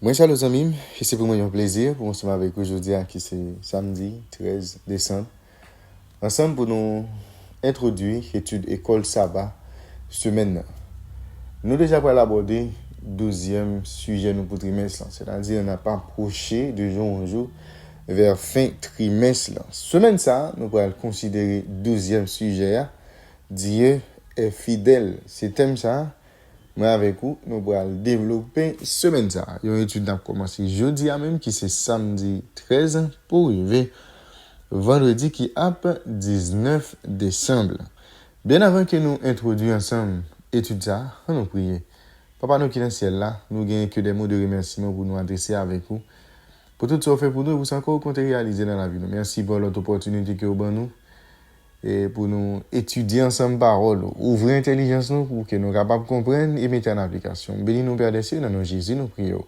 Moi, chers amis, c'est pour moi un plaisir pour nous avec vous aujourd'hui, qui c'est samedi 13 décembre. Ensemble pour nous introduire l'étude école sabbat semaine. Nous déjà pour l'aborder 12e sujet nous pour trimestre, c'est-à-dire on n'a pas approché de jour en jour vers fin trimestre. Semaine ça, nous pourrons considérer 12e sujet. Dieu est fidèle. C'est thème ça. Moi avec vous, nous allons développer semaine ça. Une étude a commencé jeudi même qui c'est samedi 13 pour arriver vendredi qui est 19 décembre. Bien avant que nous introduisons ensemble étude ça, on nous prier. Papa nous qui est dans le ciel là, nous gagnons que des mots de remerciement pour nous adresser avec vous. Pour tout ce que vous faites pour nous, vous encore comptez réaliser dans la vie. Merci pour l'autre opportunité que vous avez nous. Et pour nous étudier ensemble parole, ouvrir l'intelligence nous pour que nous soyons capables de comprendre et mettre en application. Bénis nous, Père des cieux, dans nos Jésus, nous prions.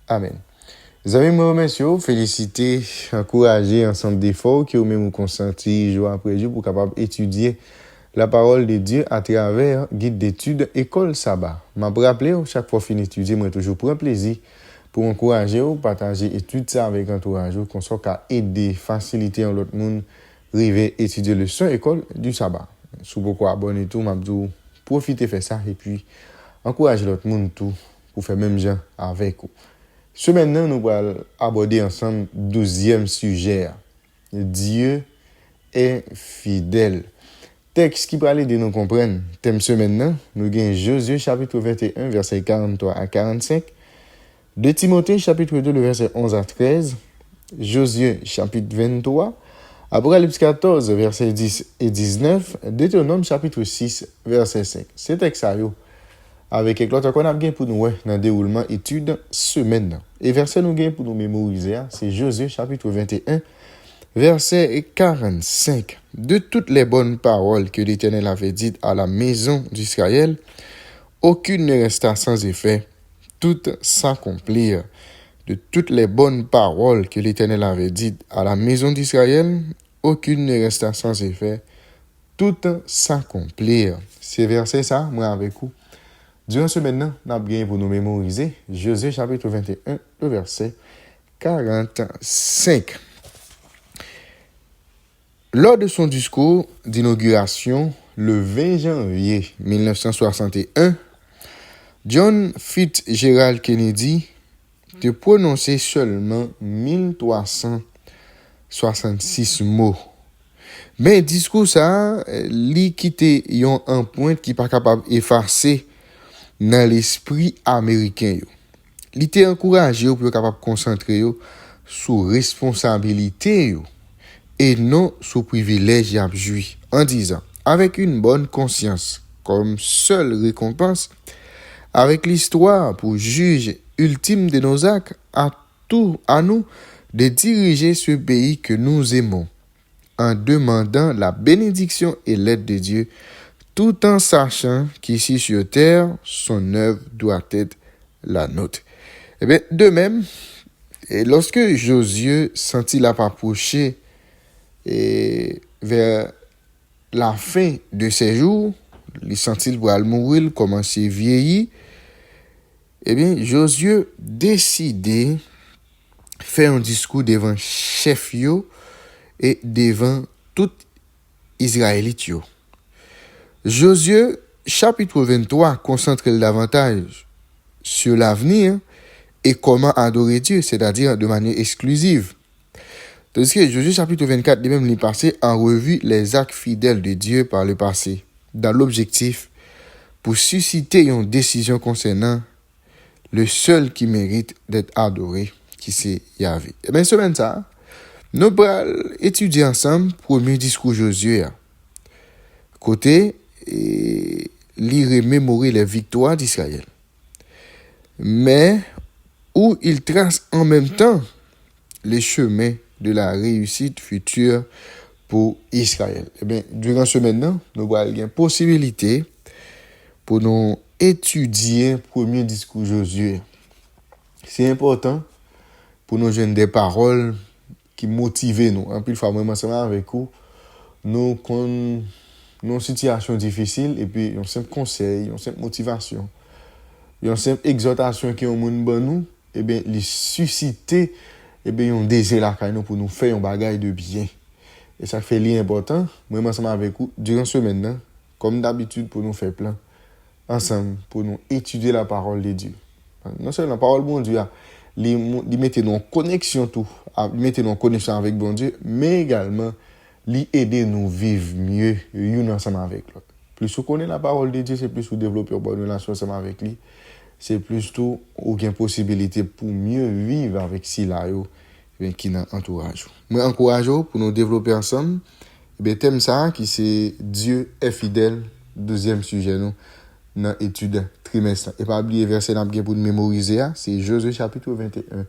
Amen. Vous avez me remercier, féliciter, encourager ensemble d'efforts que vous-même consenti jour après jour pour capable d'étudier la parole de Dieu à travers guide d'études école sabbat. M'a rappelé chaque fois fin étudier, moi toujours pour un plaisir pour encourager ou partager études ça avec entourage qu'on soit qu'à aider, faciliter l'autre monde river étudier le son école du sabbat. Sous beaucoup abonner tout, m'abdou profiter faire ça et puis encourager l'autre monde tout pour faire même gens avec vous. Ce maintenant nous allons aborder ensemble 12e sujet. Dieu est fidèle. Texte qui parle de nous comprendre. Thème ce maintenant, nous avons Josué chapitre 21 verset 43 à 45. De Timothée chapitre 2 le verset 11 à 13. Josué chapitre 23. Apocalypse 14, verset 10 et 19, Deutéronome chapitre 6, verset 5. C'est texte avec quelque chose qu'on a bien pour nous dans le déroulement étude semaine. Et verset nous gain pour nous mémoriser, c'est Josué chapitre 21, verset 45. De toutes les bonnes paroles que l'Éternel avait dites à la maison d'Israël, aucune ne resta sans effet, toutes s'accomplirent. De toutes les bonnes paroles que l'Éternel avait dites à la maison d'Israël, aucune ne resta sans effet, toutes s'accomplirent. Ces versets ça, moi avec vous. Durant ce maintenant, nous avons bien pour nous mémoriser Josué chapitre 21, le verset 45. Lors de son discours d'inauguration, le 20 janvier 1961, John Fitzgerald Kennedy de prononcer seulement 1366 mots. Mais discours ça, li quitté yon un point qui pas capable effacer dans l'esprit américain yo. Li était encouragé pour capable concentrer yo sur responsabilité yo et non sur privilège y a joui en disant avec une bonne conscience comme seule récompense avec l'histoire pour juge ultime de nos actes, à nous de diriger ce pays que nous aimons, en demandant la bénédiction et l'aide de Dieu, tout en sachant qu'ici sur terre, son œuvre doit être la nôtre. Eh bien, de même, et lorsque Josué sentit la approcher vers la fin de ses jours, il sentit le bras mourir, commencer à vieillir. Eh bien, Josué décidé faire un discours devant chef yo et devant tout Israélite yo. Josué chapitre 23 concentre davantage sur l'avenir et comment adorer Dieu, c'est-à-dire de manière exclusive. Tandis que Josué chapitre 24 lui-même lui passé en revue les actes fidèles de Dieu par le passé, dans l'objectif pour susciter une décision concernant le seul qui mérite d'être adoré, qui c'est Yahvé. Et bien, semaine ça, nous allons étudier ensemble le premier discours Josué. Côté, lire et mémorer les victoires d'Israël. Mais, où il trace en même temps les chemins de la réussite future pour Israël. Et bien, durant ce maintenant, nous allons avoir une possibilité pour nous étudier le premier discours Josué. C'est important pour nous joindre des paroles qui motivent nous. En plus, il faut vraiment ensemble avec vous, nous qu'on une situation difficile et puis un simple conseil, une simple motivation, une simple exhortation qui est au monde bon nous eh bien, les susciter, eh bien, un désir là, pour nous faire un bagage de bien. Et ça fait l'important, moi, ensemble avec vous, durant ce semaine, comme d'habitude, pour nous faire plein, ensemble, pour nous étudier la parole de Dieu. Non seulement la parole de bon Dieu, les mettre en connexion tout, mettre en connexion avec bon Dieu, mais également, les aider nous vivre mieux, une ensemble avec l'autre. Plus vous connaissez la parole de Dieu, c'est plus vous développez une bonne relation ensemble avec lui. C'est plus tout, aucune possibilité pour mieux vivre avec Sila qui nous entourage. Moi, encourage pour nous développer ensemble. Et thème ça, qui c'est Dieu est fidèle, deuxième sujet, nous, dans l'étude trimestre. Et pas oublier verset pour nous mémoriser, c'est Josué chapitre 21,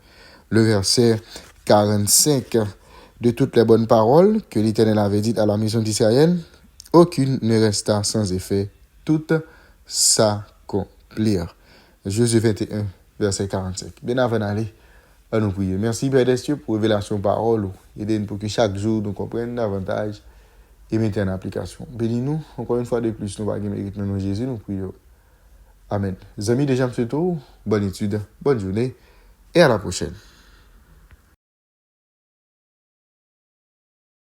le verset 45. De toutes les bonnes paroles que l'Éternel avait dites à la maison d'Israël, aucune ne resta sans effet, toutes s'accomplirent. Josué 21, verset 45. Bien avant d'aller, à nous prier. Merci, Père des cieux, pour révélation parole. Aidez-nous pour que chaque jour nous comprenions davantage et mettons en application. Bénis-nous, encore une fois de plus, nous va mérite dans Jésus, nous prions. Amen. Les amis, déjà, bonne étude, bonne journée et à la prochaine.